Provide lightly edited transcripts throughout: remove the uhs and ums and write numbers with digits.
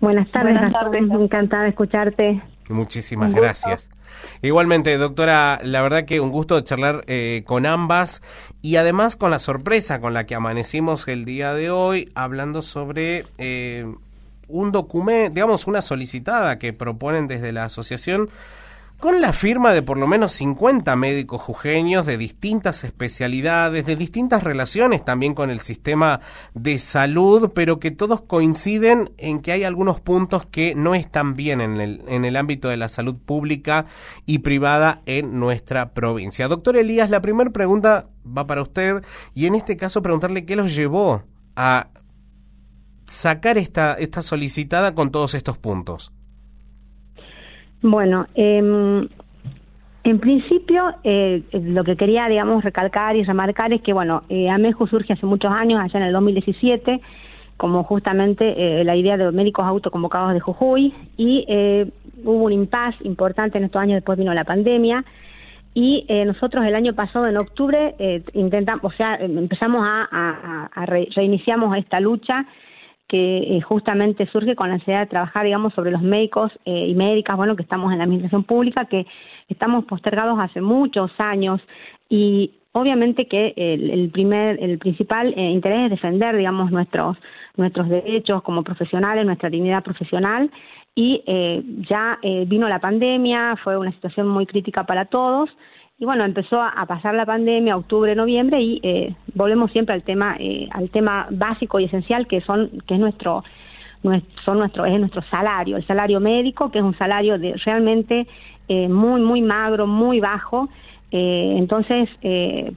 Buenas tardes, encantada de escucharte. Muchísimas gracias. Igualmente, doctora, la verdad que un gusto charlar con ambas y además con la sorpresa con la que amanecimos el día de hoy hablando sobre un documento, digamos una solicitada que proponen desde la asociación con la firma de por lo menos 50 médicos jujeños de distintas especialidades, de distintas relaciones también con el sistema de salud, pero que todos coinciden en que hay algunos puntos que no están bien en el ámbito de la salud pública y privada en nuestra provincia. Doctor Elías, la primera pregunta va para usted y en este caso preguntarle qué los llevó a sacar esta solicitada con todos estos puntos. Bueno, en principio lo que quería, digamos, recalcar y remarcar es que, bueno, AMEJU surge hace muchos años, allá en el 2017, como justamente la idea de los médicos autoconvocados de Jujuy, y hubo un impasse importante en estos años, después vino la pandemia, y nosotros el año pasado, en octubre, empezamos reiniciamos esta lucha que justamente surge con la necesidad de trabajar, digamos, sobre los médicos y médicas, bueno, que estamos en la administración pública, que estamos postergados hace muchos años, y obviamente que el principal interés es defender, digamos, nuestros derechos como profesionales, nuestra dignidad profesional, y ya vino la pandemia, fue una situación muy crítica para todos. Y bueno, empezó a pasar la pandemia, octubre, noviembre, y volvemos siempre al tema básico y esencial que es nuestro salario, el salario médico, que es un salario realmente muy, muy magro, muy bajo, entonces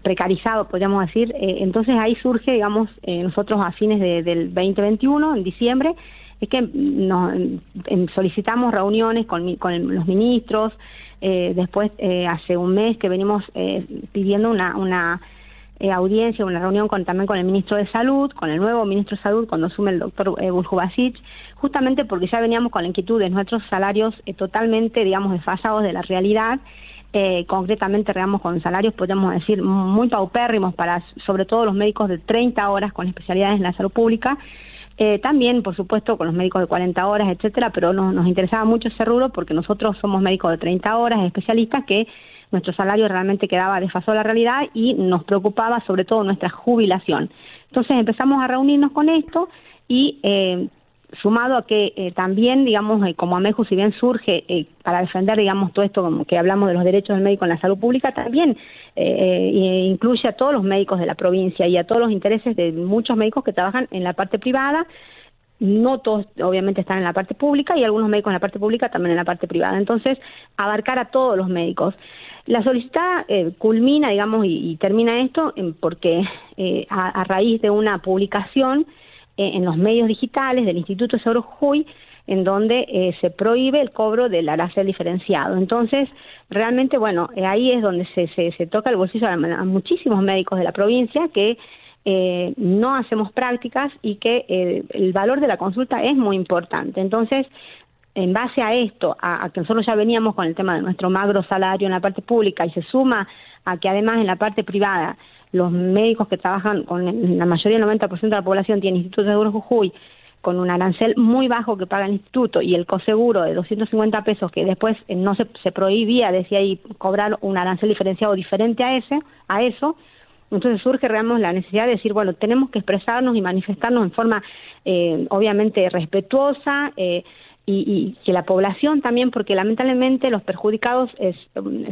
precarizado, podríamos decir. Entonces ahí surge, digamos, nosotros a fines del 2021, en diciembre, es que solicitamos reuniones con los ministros. Después, hace un mes que venimos pidiendo una audiencia, una reunión también con el ministro de Salud, con el nuevo ministro de Salud, cuando asume el doctor Buljubasic, justamente porque ya veníamos con la inquietud de nuestros salarios totalmente, digamos, desfasados de la realidad. Concretamente, digamos, con salarios, podemos decir, muy paupérrimos para, sobre todo, los médicos de 30 horas con especialidades en la salud pública. También, por supuesto, con los médicos de 40 horas, etcétera, pero nos interesaba mucho ese rubro porque nosotros somos médicos de 30 horas, especialistas, que nuestro salario realmente quedaba desfasado de la realidad y nos preocupaba sobre todo nuestra jubilación. Entonces empezamos a reunirnos con esto y sumado a que también, digamos, como AMEJU, si bien surge para defender, digamos, todo esto como que hablamos de los derechos del médico en la salud pública, también incluye a todos los médicos de la provincia y a todos los intereses de muchos médicos que trabajan en la parte privada. No todos, obviamente, están en la parte pública, y algunos médicos en la parte pública también en la parte privada. Entonces, abarcar a todos los médicos. La solicitada culmina, digamos, y termina esto porque a raíz de una publicación en los medios digitales del Instituto de Seguro Jujuy, en donde se prohíbe el cobro del arancel diferenciado. Entonces, realmente, bueno, ahí es donde se toca el bolsillo a muchísimos médicos de la provincia que no hacemos prácticas y que el valor de la consulta es muy importante. Entonces, en base a esto, a que nosotros ya veníamos con el tema de nuestro magro salario en la parte pública, y se suma a que además en la parte privada los médicos que trabajan con la mayoría, el 90% de la población, tiene Instituto de Seguro Jujuy, con un arancel muy bajo que paga el instituto, y el coseguro de 250 pesos que después no se prohibía, decía ahí, cobrar un arancel diferenciado diferente a eso. Entonces surge realmente la necesidad de decir, bueno, tenemos que expresarnos y manifestarnos en forma obviamente respetuosa, y que la población también, porque lamentablemente los perjudicados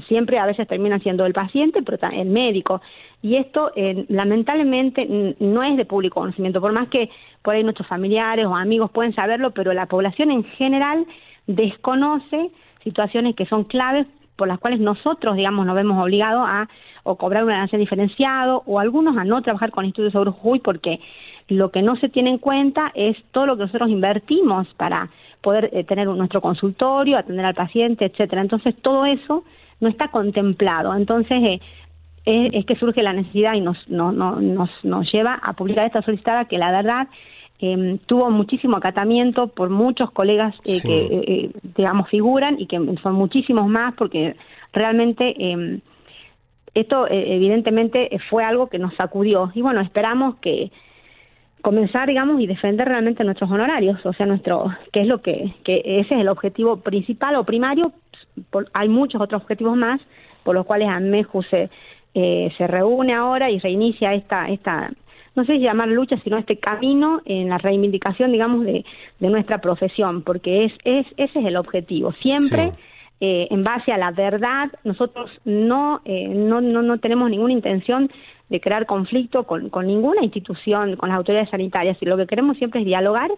siempre a veces terminan siendo el paciente, pero también el médico, y esto lamentablemente no es de público conocimiento, por más que por ahí nuestros familiares o amigos pueden saberlo, pero la población en general desconoce situaciones que son claves por las cuales nosotros, digamos, nos vemos obligados a o cobrar un arancel diferenciado, o algunos a no trabajar con el Instituto de Seguro Jujuy, porque lo que no se tiene en cuenta es todo lo que nosotros invertimos para poder tener nuestro consultorio, atender al paciente, etcétera. Entonces, todo eso no está contemplado. Entonces, es que surge la necesidad y nos lleva a publicar esta solicitada, que la verdad tuvo muchísimo acatamiento por muchos colegas que, digamos, figuran, y que son muchísimos más, porque realmente esto evidentemente fue algo que nos sacudió. Y bueno, esperamos que comenzar, digamos, y defender realmente nuestros honorarios, o sea, que es que ese es el objetivo principal o primario. Hay muchos otros objetivos más por los cuales ANMEJU se reúne ahora y reinicia esta no sé si llamar lucha, sino este camino en la reivindicación, digamos, de nuestra profesión, porque ese es el objetivo. Siempre en base a la verdad. Nosotros no tenemos ninguna intención de crear conflicto con ninguna institución, con las autoridades sanitarias, y lo que queremos siempre es dialogar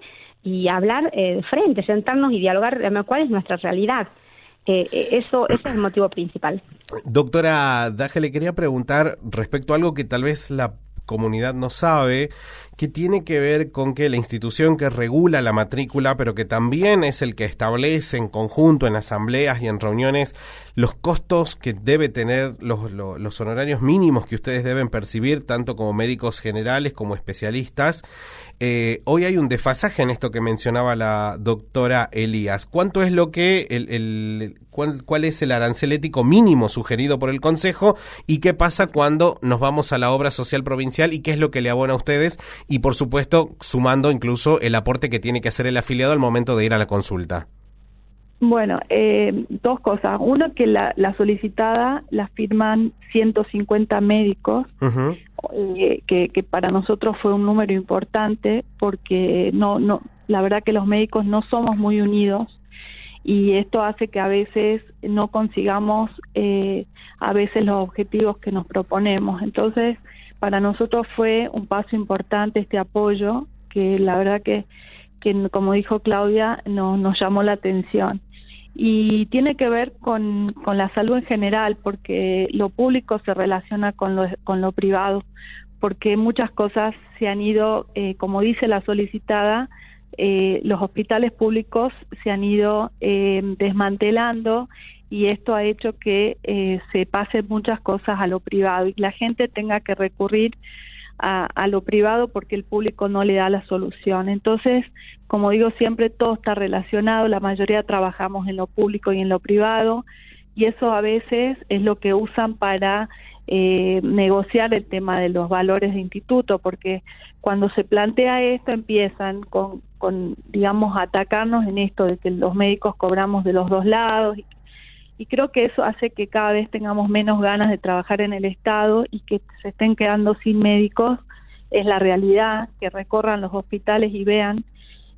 y hablar de frente, sentarnos y dialogar cuál es nuestra realidad. Ese es el motivo principal. Doctora Daje, le quería preguntar respecto a algo que tal vez la comunidad no sabe, que tiene que ver con que la institución que regula la matrícula, pero que también es el que establece en conjunto, en asambleas y en reuniones, los costos que debe tener, los honorarios mínimos que ustedes deben percibir, tanto como médicos generales como especialistas. Hoy hay un desfasaje en esto que mencionaba la doctora Elías. ¿Cuánto es lo que cuál es el arancel ético mínimo sugerido por el Consejo y qué pasa cuando nos vamos a la obra social provincial y qué es lo que le abona a ustedes? Y por supuesto, sumando incluso el aporte que tiene que hacer el afiliado al momento de ir a la consulta. Bueno, dos cosas. Uno, que la solicitada la firman 150 médicos, que para nosotros fue un número importante, porque la verdad que los médicos no somos muy unidos, y esto hace que a veces no consigamos a veces los objetivos que nos proponemos. Entonces, para nosotros fue un paso importante este apoyo, que la verdad que como dijo Claudia, nos llamó la atención. Y tiene que ver con la salud en general, porque lo público se relaciona con lo privado, porque muchas cosas se han ido, como dice la solicitada, los hospitales públicos se han ido desmantelando, y esto ha hecho que se pasen muchas cosas a lo privado y la gente tenga que recurrir a lo privado porque el público no le da la solución. Entonces, como digo siempre, todo está relacionado, la mayoría trabajamos en lo público y en lo privado, y eso a veces es lo que usan para negociar el tema de los valores de instituto, porque cuando se plantea esto empiezan con digamos, atacarnos en esto de que los médicos cobramos de los dos lados, y creo que eso hace que cada vez tengamos menos ganas de trabajar en el Estado y que se estén quedando sin médicos. Es la realidad, que recorran los hospitales y vean.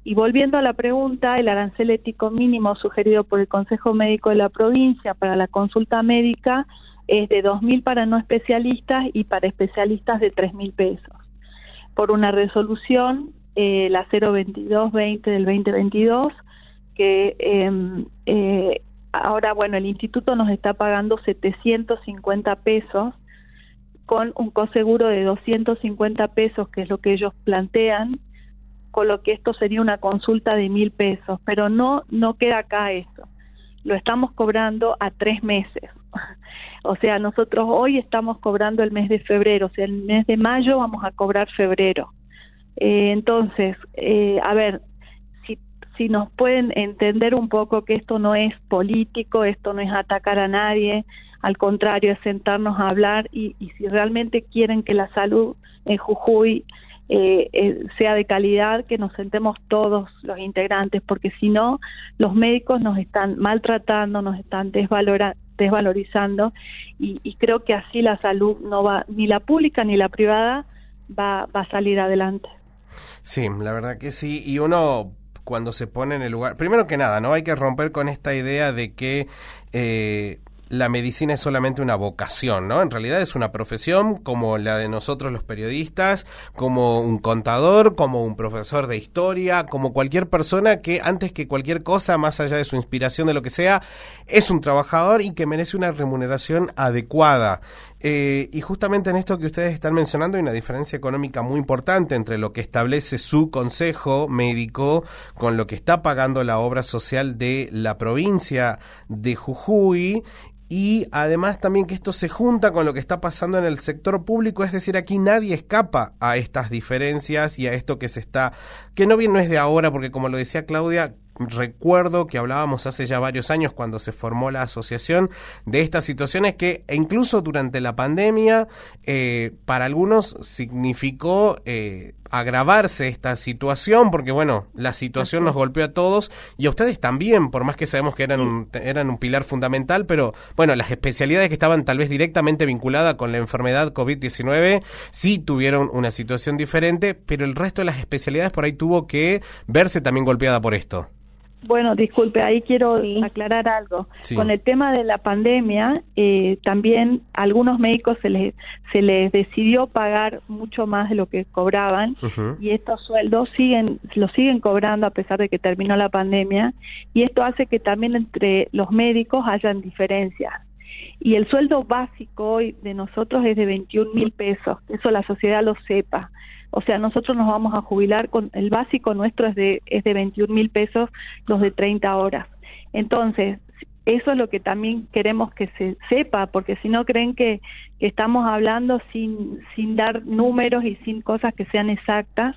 Y volviendo a la pregunta, el arancel ético mínimo sugerido por el Consejo Médico de la provincia para la consulta médica es de 2.000 para no especialistas y para especialistas de 3.000 pesos. Por una resolución, la 022-20 del 2022, que ahora, bueno, el instituto nos está pagando 750 pesos con un coseguro de 250 pesos, que es lo que ellos plantean, con lo que esto sería una consulta de 1.000 pesos, pero no queda acá eso. Lo estamos cobrando a 3 meses. O sea, nosotros hoy estamos cobrando el mes de febrero, o sea, el mes de mayo vamos a cobrar febrero. Entonces, a ver, si nos pueden entender un poco que esto no es político, esto no es atacar a nadie, al contrario, es sentarnos a hablar, y si realmente quieren que la salud en Jujuy sea de calidad, que nos sentemos todos los integrantes, porque si no, los médicos nos están maltratando, nos están desvalorizando, y creo que así la salud no va, ni la pública ni la privada va a salir adelante. Sí, la verdad que sí, y uno cuando se pone en el lugar, primero que nada, ¿no? Hay que romper con esta idea de que la medicina es solamente una vocación, ¿no? En realidad es una profesión como la de nosotros los periodistas, como un contador, como un profesor de historia, como cualquier persona que antes que cualquier cosa, más allá de su inspiración, de lo que sea, es un trabajador y que merece una remuneración adecuada. Y justamente en esto que ustedes están mencionando hay una diferencia económica muy importante entre lo que establece su consejo médico con lo que está pagando la obra social de la provincia de Jujuy. Y además también que esto se junta con lo que está pasando en el sector público, es decir, aquí nadie escapa a estas diferencias y a esto que no es de ahora, porque como lo decía Claudia, recuerdo que hablábamos hace ya varios años cuando se formó la asociación de estas situaciones que incluso durante la pandemia para algunos significó agravarse esta situación, porque bueno, la situación nos golpeó a todos y a ustedes también, por más que sabemos que eran un pilar fundamental, pero bueno, las especialidades que estaban tal vez directamente vinculadas con la enfermedad COVID-19 sí tuvieron una situación diferente, pero el resto de las especialidades por ahí tuvo que verse también golpeada por esto. Bueno, disculpe, ahí quiero aclarar algo. Sí. Con el tema de la pandemia, también a algunos médicos se les decidió pagar mucho más de lo que cobraban, y estos sueldos los siguen cobrando a pesar de que terminó la pandemia, y esto hace que también entre los médicos hayan diferencias. Y el sueldo básico hoy de nosotros es de 21.000 pesos, eso la sociedad lo sepa. O sea, nosotros nos vamos a jubilar con el básico nuestro es de 21.000 pesos, los de 30 horas. Entonces, eso es lo que también queremos que se sepa, porque si no creen que estamos hablando sin dar números y sin cosas que sean exactas,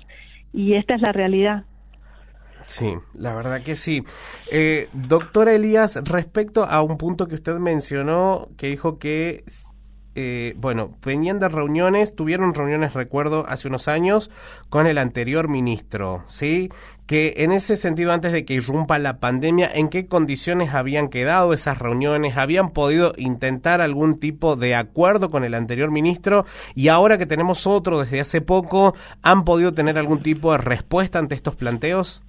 y esta es la realidad. Sí, la verdad que sí. Doctora Elías, respecto a un punto que usted mencionó, que dijo que venían de reuniones, tuvieron reuniones, recuerdo, hace unos años con el anterior ministro, ¿sí? Que en ese sentido, antes de que irrumpa la pandemia, ¿en qué condiciones habían quedado esas reuniones? ¿Habían podido intentar algún tipo de acuerdo con el anterior ministro? Y ahora que tenemos otro desde hace poco, ¿han podido tener algún tipo de respuesta ante estos planteos?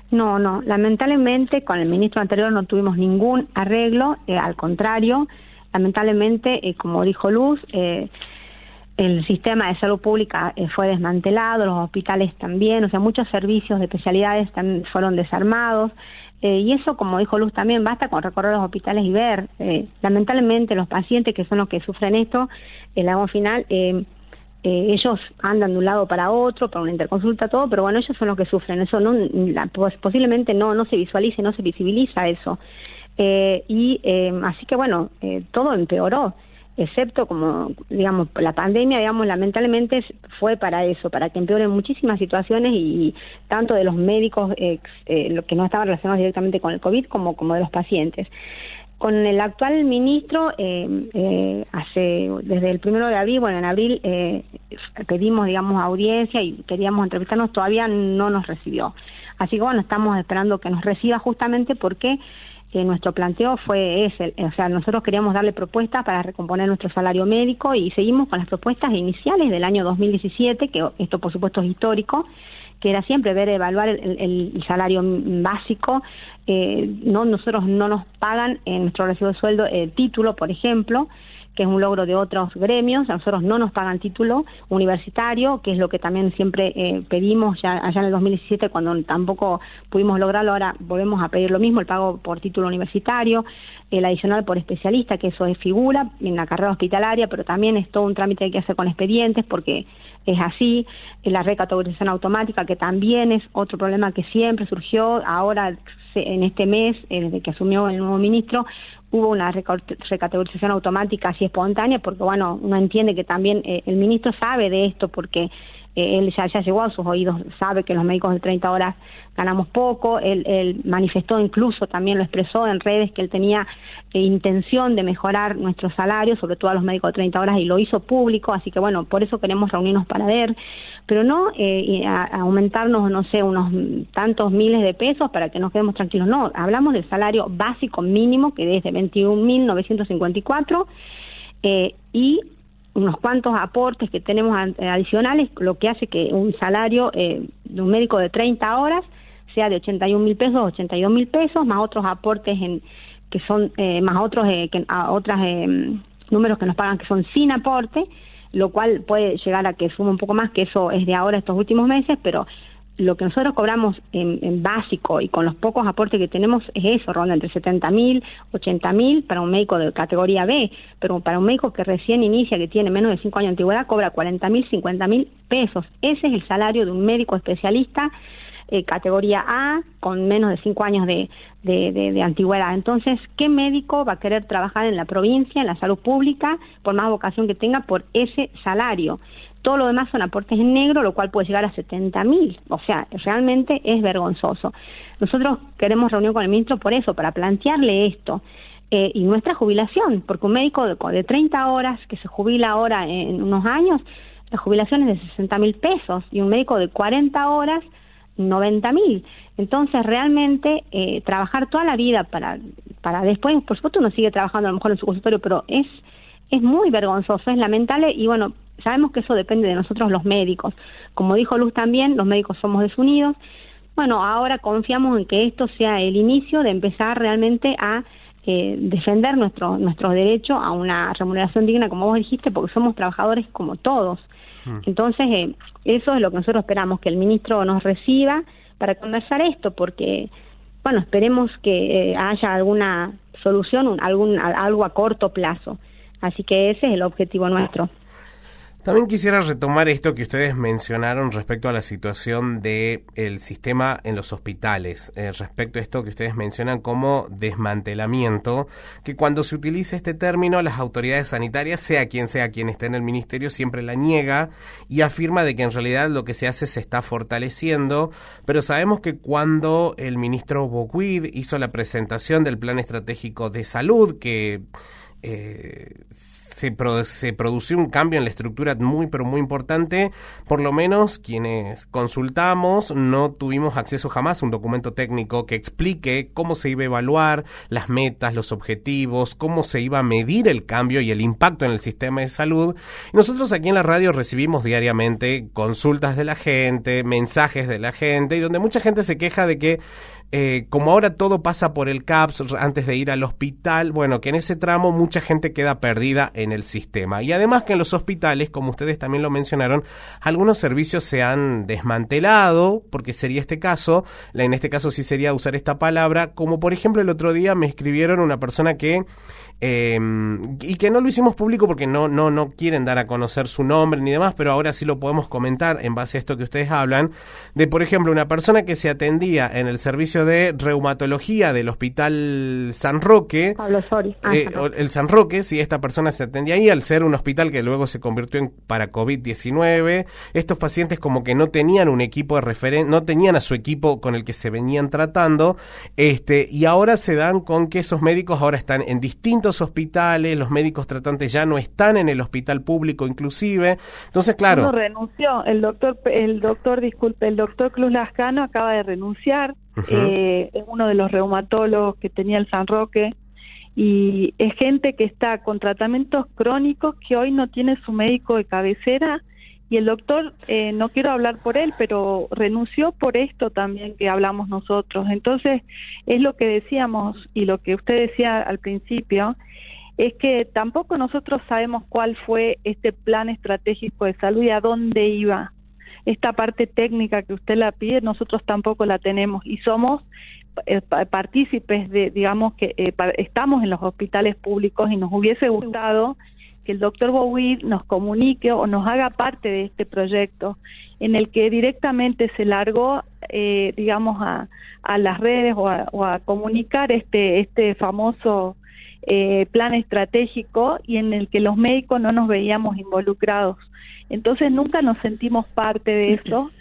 No, lamentablemente con el ministro anterior no tuvimos ningún arreglo, al contrario. Lamentablemente, como dijo Luz, el sistema de salud pública fue desmantelado, los hospitales también, o sea, muchos servicios de especialidades también fueron desarmados, y eso, como dijo Luz también, basta con recorrer los hospitales y ver. Lamentablemente los pacientes, que son los que sufren esto, al final, ellos andan de un lado para otro, para una interconsulta, todo, pero bueno, ellos son los que sufren, eso posiblemente no se visualice, no se visibiliza eso. Así que bueno, todo empeoró, excepto como, digamos, la pandemia, digamos, lamentablemente fue para eso, para que empeoren muchísimas situaciones, y tanto de los médicos lo que no estaban relacionados directamente con el COVID como de los pacientes. Con el actual ministro, desde el 1 de abril, en abril pedimos, digamos, audiencia y queríamos entrevistarnos, todavía no nos recibió. Así que bueno, estamos esperando que nos reciba, justamente porque nuestro planteo fue ese, o sea, nosotros queríamos darle propuestas para recomponer nuestro salario médico, y seguimos con las propuestas iniciales del año 2017, que esto por supuesto es histórico, que era siempre evaluar el salario básico. Nosotros no nos pagan en nuestro recibo de sueldo el título, por ejemplo, que es un logro de otros gremios. A nosotros no nos pagan título universitario, que es lo que también siempre pedimos allá en el 2017, cuando tampoco pudimos lograrlo. Ahora volvemos a pedir lo mismo, el pago por título universitario, el adicional por especialista, que eso es figura en la carrera hospitalaria, pero también es todo un trámite que hay que hacer con expedientes, porque es así. La recategorización automática, que también es otro problema que siempre surgió. Ahora, en este mes, desde que asumió el nuevo ministro, hubo una recategorización automática así espontánea, porque bueno, uno entiende que también el ministro sabe de esto, porque él ya llegó a sus oídos, sabe que los médicos de 30 horas ganamos poco. Él manifestó, incluso también lo expresó en redes, que él tenía intención de mejorar nuestros salarios, sobre todo a los médicos de 30 horas, y lo hizo público. Así que bueno, por eso queremos reunirnos para ver, pero no aumentarnos, no sé, unos tantos miles de pesos para que nos quedemos tranquilos. No, hablamos del salario básico mínimo, que es de 21.954, y unos cuantos aportes que tenemos adicionales, lo que hace que un salario de un médico de 30 horas sea de 81.000 pesos, 82.000 pesos, más otros aportes que son más otros números que nos pagan que son sin aporte, lo cual puede llegar a que sume un poco más, que eso es de ahora, estos últimos meses, pero lo que nosotros cobramos en básico y con los pocos aportes que tenemos es eso, ronda entre 70.000, 80.000 para un médico de categoría B, pero para un médico que recién inicia, que tiene menos de 5 años de antigüedad, cobra 40.000, 50.000 pesos. Ese es el salario de un médico especialista categoría A, con menos de 5 años de antigüedad. Entonces, ¿qué médico va a querer trabajar en la provincia, en la salud pública, por más vocación que tenga, por ese salario? Todo lo demás son aportes en negro, lo cual puede llegar a 70.000. O sea, realmente es vergonzoso. Nosotros queremos reunión con el ministro por eso, para plantearle esto. Y nuestra jubilación, porque un médico de 30 horas que se jubila ahora en unos años, la jubilación es de 60.000 pesos y un médico de 40 horas, 90.000. Entonces, realmente, trabajar toda la vida para después, por supuesto uno sigue trabajando a lo mejor en su consultorio, pero es muy vergonzoso, es lamentable y bueno, sabemos que eso depende de nosotros los médicos. Como dijo Luz también, los médicos somos desunidos. Bueno, ahora confiamos en que esto sea el inicio de empezar realmente a defender nuestro derecho a una remuneración digna, como vos dijiste, porque somos trabajadores como todos. Entonces, eso es lo que nosotros esperamos, que el ministro nos reciba para conversar esto, porque, bueno, esperemos que haya alguna solución, algo a corto plazo. Así que ese es el objetivo nuestro. También quisiera retomar esto que ustedes mencionaron respecto a la situación del sistema en los hospitales, respecto a esto que ustedes mencionan como desmantelamiento, que cuando se utiliza este término, las autoridades sanitarias, sea quien esté en el ministerio, siempre la niega y afirma de que en realidad lo que se hace se está fortaleciendo, pero sabemos que cuando el ministro Bokwid hizo la presentación del Plan Estratégico de Salud, que se produció un cambio en la estructura muy pero muy importante. Por lo menos quienes consultamos no tuvimos acceso jamás a un documento técnico que explique cómo se iba a evaluar las metas, los objetivos, cómo se iba a medir el cambio y el impacto en el sistema de salud. Y nosotros aquí en la radio recibimos diariamente consultas de la gente, mensajes de la gente, y donde mucha gente se queja de que como ahora todo pasa por el CAPS antes de ir al hospital, bueno, que en ese tramo mucha gente queda perdida en el sistema. Y además que en los hospitales, como ustedes también lo mencionaron, algunos servicios se han desmantelado, porque sería este caso, en este caso sí sería usar esta palabra, como por ejemplo el otro día me escribieron una persona que y que no lo hicimos público porque no quieren dar a conocer su nombre ni demás, pero ahora sí lo podemos comentar en base a esto que ustedes hablan, de por ejemplo una persona que se atendía en el servicio de reumatología del Hospital San Roque, Pablo Soria, el San Roque, sí, esta persona se atendía ahí al ser un hospital que luego se convirtió para COVID-19, estos pacientes como que no tenían un equipo de referencia, no tenían a su equipo con el que se venían tratando, y ahora se dan con que esos médicos ahora están en distintos hospitales, los médicos tratantes ya no están en el hospital público inclusive, entonces claro. Uno renunció, el doctor Cruz Lascano acaba de renunciar, es uno de los reumatólogos que tenía el San Roque, y es gente que está con tratamientos crónicos que hoy no tiene su médico de cabecera, y el doctor, no quiero hablar por él, pero renunció por esto también que hablamos nosotros. Entonces, es lo que decíamos y lo que usted decía al principio, es que tampoco nosotros sabemos cuál fue este plan estratégico de salud y a dónde iba. Esta parte técnica que usted la pide, nosotros tampoco la tenemos y somos partícipes de, digamos, que estamos en los hospitales públicos y nos hubiese gustado que el doctor Bokwid nos comunique o nos haga parte de este proyecto en el que directamente se largó, digamos, a las redes o a comunicar este famoso plan estratégico y en el que los médicos no nos veíamos involucrados. Entonces nunca nos sentimos parte de eso.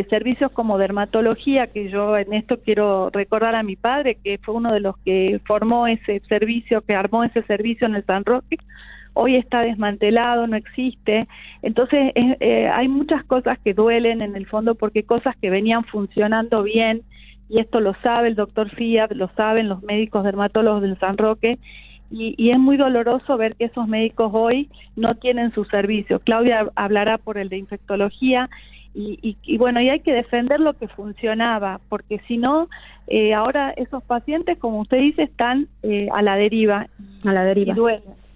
Servicios como dermatología, que yo en esto quiero recordar a mi padre, que fue uno de los que formó ese servicio, que armó ese servicio en el San Roque, hoy está desmantelado, no existe. Entonces hay muchas cosas que duelen en el fondo porque cosas que venían funcionando bien, y esto lo sabe el doctor Fiat, lo saben los médicos dermatólogos del San Roque, y es muy doloroso ver que esos médicos hoy no tienen su servicio. Claudia hablará por el de infectología, y bueno, y hay que defender lo que funcionaba, porque si no, ahora esos pacientes, como usted dice, están a la deriva.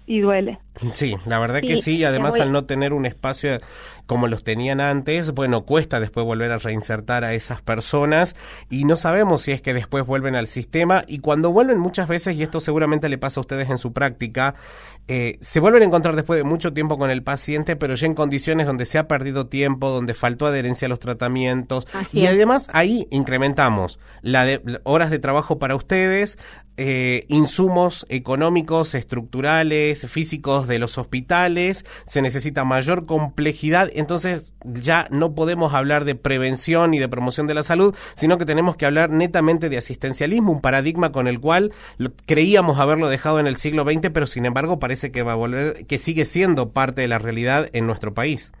Y duele. Sí, la verdad que sí, y además al no tener un espacio como los tenían antes, bueno, cuesta después volver a reinsertar a esas personas y no sabemos si es que después vuelven al sistema, y cuando vuelven muchas veces, y esto seguramente le pasa a ustedes en su práctica, se vuelven a encontrar después de mucho tiempo con el paciente, pero ya en condiciones donde se ha perdido tiempo, donde faltó adherencia a los tratamientos. Así y además ahí incrementamos horas de trabajo para ustedes, insumos económicos, estructurales, físicos de los hospitales, se necesita mayor complejidad, entonces ya no podemos hablar de prevención y de promoción de la salud, sino que tenemos que hablar netamente de asistencialismo, un paradigma con el cual creíamos haberlo dejado en el siglo XX, pero sin embargo parece que va a volver, que sigue siendo parte de la realidad en nuestro país.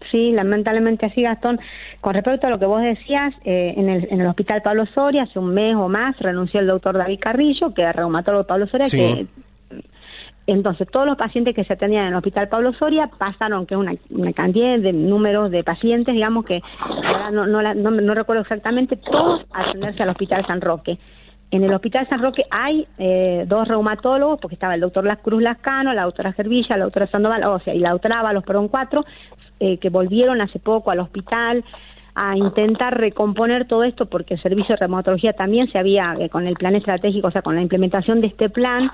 Sí, lamentablemente así, Gastón. Con respecto a lo que vos decías, en el Hospital Pablo Soria, hace un mes o más, renunció el doctor David Carrillo, que era reumatólogo Pablo Soria, sí. que entonces todos los pacientes que se atendían en el Hospital Pablo Soria pasaron, que es una cantidad de números de pacientes, digamos que ahora no recuerdo exactamente, todos a atenderse al Hospital San Roque. En el Hospital San Roque hay 2 reumatólogos, porque estaba el doctor Cruz Lascano, la doctora Servilla, la doctora Sandoval, y la doctora Ábalos, 4, que volvieron hace poco al hospital a intentar recomponer todo esto, porque el servicio de reumatología también se había, con el plan estratégico, o sea, con la implementación de este plan,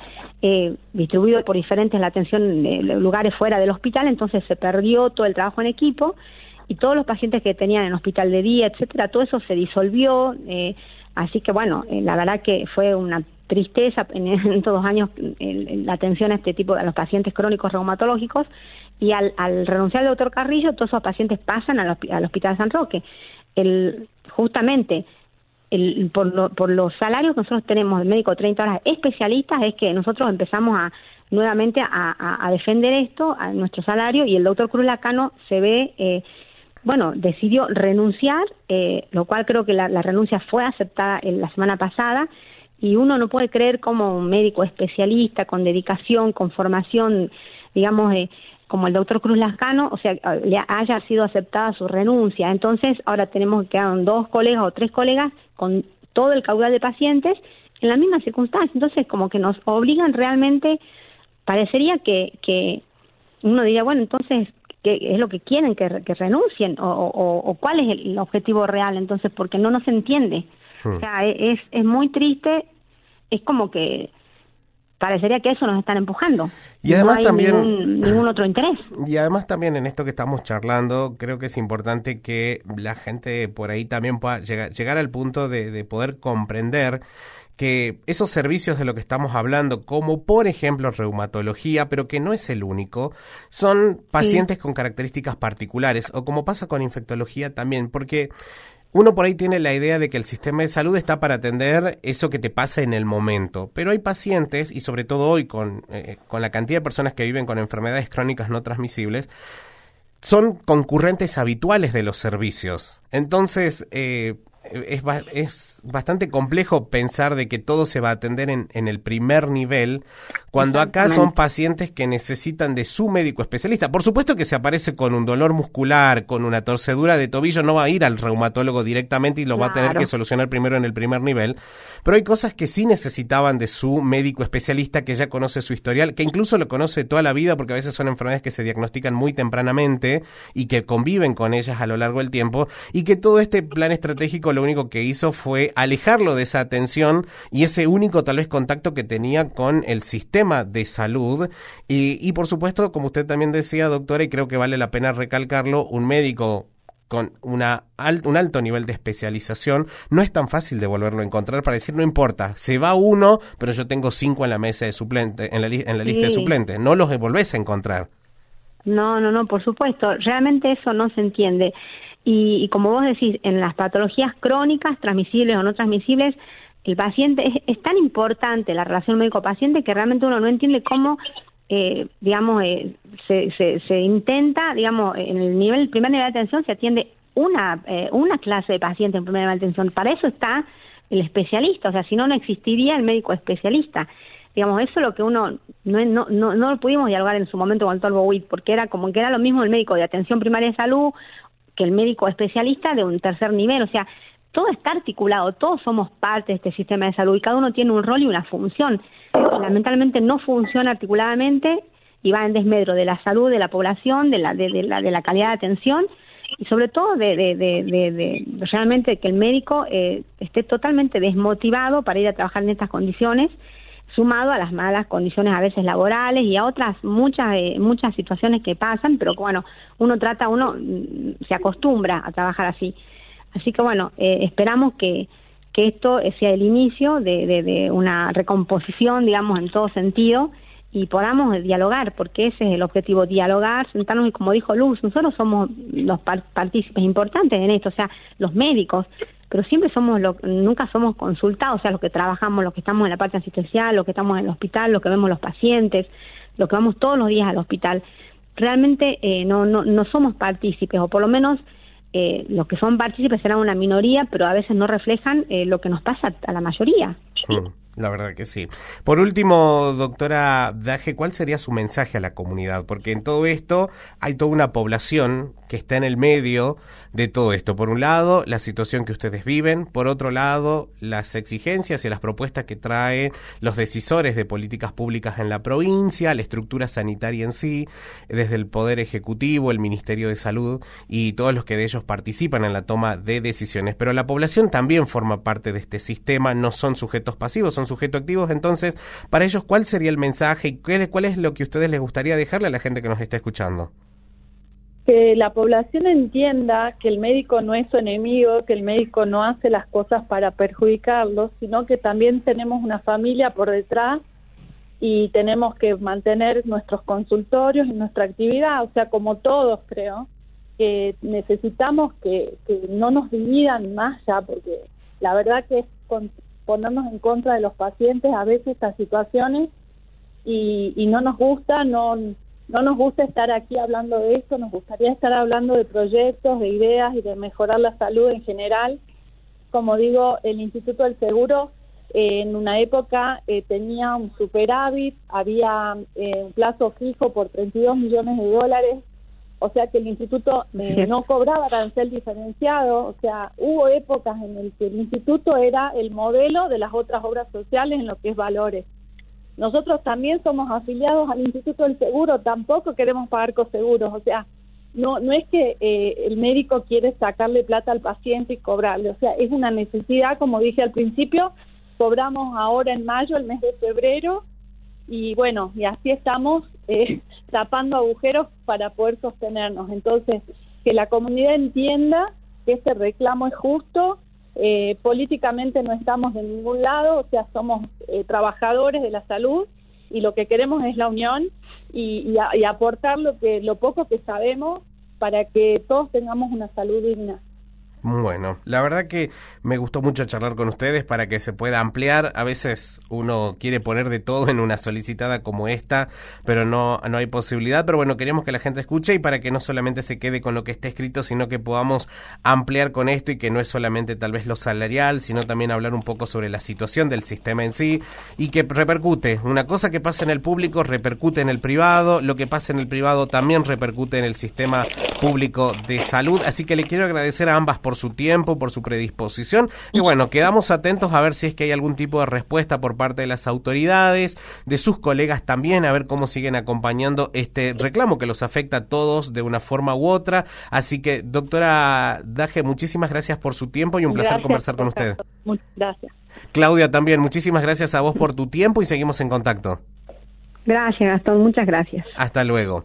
distribuido por diferentes la atención lugares fuera del hospital, entonces se perdió todo el trabajo en equipo, y todos los pacientes que tenían en hospital de día, etcétera, todo eso se disolvió, así que bueno, la verdad que fue una tristeza en estos 2 años la atención a este tipo de los pacientes crónicos reumatológicos, y al renunciar el doctor Carrillo, todos esos pacientes pasan al Hospital San Roque. Justamente por los salarios que nosotros tenemos de médico 30 horas especialistas, es que nosotros empezamos nuevamente a defender esto, a nuestro salario, y el doctor Cruz Lascano se ve, decidió renunciar, lo cual creo que la renuncia fue aceptada la semana pasada, y uno no puede creer como un médico especialista, con dedicación, con formación, digamos, como el doctor Cruz Lascano, o sea, le haya sido aceptada su renuncia. Entonces, ahora tenemos que quedar 2 colegas o 3 colegas con todo el caudal de pacientes en la misma circunstancia. Entonces, como que nos obligan realmente, parecería que uno diría, bueno, entonces, ¿qué es lo que quieren? ¿Que renuncien? ¿O cuál es el objetivo real? Entonces, porque no se entiende. O sea, es muy triste, es como que parecería que eso nos están empujando. Y además no hay también ningún otro interés. Y además también en esto que estamos charlando, creo que es importante que la gente por ahí también pueda llegar al punto de poder comprender que esos servicios de lo que estamos hablando, como por ejemplo reumatología, pero que no es el único, son pacientes con características particulares, o como pasa con infectología también, porque uno por ahí tiene la idea de que el sistema de salud está para atender eso que te pasa en el momento, pero hay pacientes, y sobre todo hoy con la cantidad de personas que viven con enfermedades crónicas no transmisibles, son concurrentes habituales de los servicios. Entonces, es bastante complejo pensar de que todo se va a atender en el primer nivel, cuando acá son pacientes que necesitan de su médico especialista. Por supuesto que si aparece con un dolor muscular, con una torcedura de tobillo, no va a ir al reumatólogo directamente y lo va a tener que solucionar primero en el primer nivel, pero hay cosas que sí necesitaban de su médico especialista, que ya conoce su historial, que incluso lo conoce toda la vida, porque a veces son enfermedades que se diagnostican muy tempranamente y que conviven con ellas a lo largo del tiempo, y que todo este plan estratégico lo único que hizo fue alejarlo de esa atención y ese único tal vez contacto que tenía con el sistema de salud, y por supuesto, como usted también decía, doctora, y creo que vale la pena recalcarlo, un médico con un alto nivel de especialización no es tan fácil de volverlo a encontrar, para decir, no importa, se va uno, pero yo tengo 5 en la mesa de suplentes, en la lista de suplentes, no los volvés a encontrar. No, por supuesto, realmente eso no se entiende. Y como vos decís, en las patologías crónicas, transmisibles o no transmisibles, el paciente es tan importante la relación médico-paciente que realmente uno no entiende cómo, se intenta, en el primer nivel de atención se atiende una clase de paciente en primer nivel de atención. Para eso está el especialista, o sea, si no, no existiría el médico especialista. Eso es lo que uno no lo pudimos dialogar en su momento con el doctor Bowit, porque era como que era lo mismo el médico de atención primaria de salud que el médico especialista de un tercer nivel. O sea, todo está articulado, todos somos parte de este sistema de salud y cada uno tiene un rol y una función. Lamentablemente no funciona articuladamente y va en desmedro de la salud de la población, de la calidad de atención, y sobre todo de realmente que el médico esté totalmente desmotivado para ir a trabajar en estas condiciones, sumado a las malas condiciones a veces laborales y a otras muchas situaciones que pasan, pero bueno, uno se acostumbra a trabajar así. Así que bueno, esperamos que esto sea el inicio de una recomposición, en todo sentido, y podamos dialogar, porque ese es el objetivo, dialogar, sentarnos, y como dijo Luz, nosotros somos los partícipes importantes en esto, o sea, los médicos, pero siempre nunca somos consultados, o sea, los que trabajamos, los que estamos en la parte asistencial, los que estamos en el hospital, los que vemos los pacientes, los que vamos todos los días al hospital. realmente no somos partícipes, o por lo menos los que son partícipes serán una minoría, pero a veces no reflejan lo que nos pasa a la mayoría. La verdad que sí. Por último, doctora Daje, ¿cuál sería su mensaje a la comunidad? Porque en todo esto hay toda una población que está en el medio de todo esto. Por un lado, la situación que ustedes viven. Por otro lado, las exigencias y las propuestas que traen los decisores de políticas públicas en la provincia, la estructura sanitaria en sí, desde el Poder Ejecutivo, el Ministerio de Salud y todos los que de ellos participan en la toma de decisiones. Pero la población también forma parte de este sistema, no son sujetos pasivos, son sujetos activos. Entonces, para ellos, ¿cuál sería el mensaje y cuál es lo que a ustedes les gustaría dejarle a la gente que nos está escuchando? Que la población entienda que el médico no es su enemigo, que el médico no hace las cosas para perjudicarlos, sino que también tenemos una familia por detrás y tenemos que mantener nuestros consultorios y nuestra actividad. O sea, como todos, creo que necesitamos que no nos dividan más ya, porque la verdad que es ponernos en contra de los pacientes a veces estas situaciones y no nos gusta, no nos gusta estar aquí hablando de esto, nos gustaría estar hablando de proyectos, de ideas y de mejorar la salud en general. Como digo, el Instituto del Seguro en una época tenía un superávit, había un plazo fijo por $32 millones, o sea que el instituto no cobraba arancel diferenciado, o sea, hubo épocas en las que el instituto era el modelo de las otras obras sociales en lo que es valores. Nosotros también somos afiliados al Instituto del Seguro, tampoco queremos pagar coseguros, o sea, no es que el médico quiere sacarle plata al paciente y cobrarle, o sea, es una necesidad, como dije al principio, cobramos ahora en mayo, el mes de febrero, y bueno, y así estamos tapando agujeros para poder sostenernos. Entonces, que la comunidad entienda que este reclamo es justo, políticamente no estamos de ningún lado, o sea, somos trabajadores de la salud y lo que queremos es la unión y aportar lo poco que sabemos para que todos tengamos una salud digna. Bueno, la verdad que me gustó mucho charlar con ustedes para que se pueda ampliar. A veces uno quiere poner de todo en una solicitada como esta, pero no hay posibilidad. Pero bueno, queremos que la gente escuche y para que no solamente se quede con lo que está escrito, sino que podamos ampliar con esto y que no es solamente tal vez lo salarial, sino también hablar un poco sobre la situación del sistema en sí y que repercute. Una cosa que pasa en el público repercute en el privado, lo que pasa en el privado también repercute en el sistema público de salud. Así que le quiero agradecer a ambas por su tiempo, por su predisposición y bueno, quedamos atentos a ver si es que hay algún tipo de respuesta por parte de las autoridades, de sus colegas también, a ver cómo siguen acompañando este reclamo que los afecta a todos de una forma u otra. Así que, doctora Daje, muchísimas gracias por su tiempo y un placer conversar con usted. Muchas gracias. Claudia, también muchísimas gracias a vos por tu tiempo y seguimos en contacto. Gracias, Gastón, muchas gracias. Hasta luego.